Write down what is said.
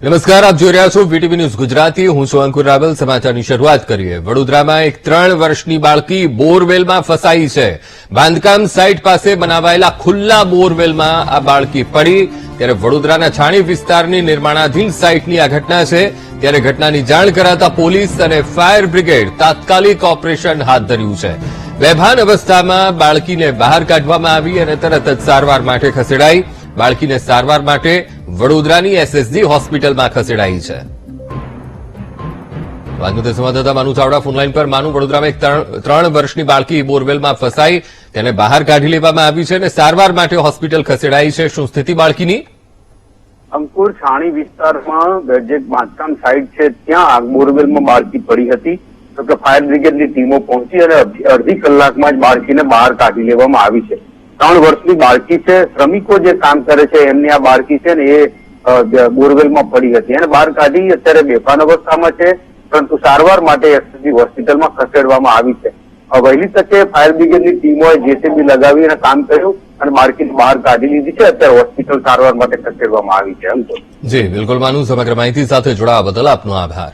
નમસ્કાર, આપ જોઈ રહ્યા છો વીટીવી ન્યૂઝ ગુજરાતી. હું છું અંકુર રાવલ. સમાચારની શરૂઆત કરીએ. વડોદરામાં એક 3 વર્ષની બાળકી બોરવેલમાં ફસાઈ છે. બાંધકામ સાઇટ પાસે બનાવાયેલા ખુલ્લા બોરવેલમાં આ બાળકી પડી. ત્યારે વડોદરાના છાણી વિસ્તારની નિર્માણાધીન સાઇટની આ ઘટના છે. ત્યારે ઘટનાની જાણ કરાતા પોલીસ અને ફાયર બ્રિગેડ તાત્કાલિક ઓપરેશન હાથ ધર્યું છે. બેભાન અવસ્થામાં બાળકીને બહાર કાઢવામાં આવી અને તરત જ સારવાર માટે ખસેડાઈ. બાળકીને સારવાર માટે વડોદરાની એસએસજી હોસ્પિટલમાં ખસેડાઈ છે. વાંધો સંવાદદાતા માનુ ચાવડા ફોનલાઈન પર. માનુ, વડોદરામાં એક 3 વર્ષની બાળકી બોરવેલમાં ફસાઈ, તેને બહાર કાઢી લેવામાં આવી છે અને સારવાર માટે હોસ્પિટલ ખસેડાઈ છે. શું સ્થિતિ બાળકીની? અંકુર, છાણી વિસ્તારમાં જે બાંધકામ સાઇટ છે ત્યાં બોરવેલમાં બાળકી પડી હતી. તો કે ફાયર બ્રિગેડની ટીમો પહોંચી અને અડધી કલાકમાં જ બાળકીને બહાર કાઢી લેવામાં આવી છે. 3 વર્ષની બાળકી છે. શ્રમિકો જે કામ કરે છે એમની આ બાળકી છે ને એ બોરવેલમાં પડી હતી અને બહાર કાઢી અત્યારે બેભાન અવસ્થામાં છે, પરંતુ સારવાર માટે એસએસજી હોસ્પિટલમાં ખસેડવામાં આવી છે. વહેલી તકે ફાયર બ્રિગેડની ટીમોએ જેસીબી લગાવી અને કામ કર્યું અને બાળકીને બહાર કાઢી લીધી છે. અત્યારે હોસ્પિટલ સારવાર માટે ખસેડવામાં આવી છે. જી બિલકુલ માનુ, સમગ્ર માહિતી સાથે જોડાવા બદલ આપનો આભાર.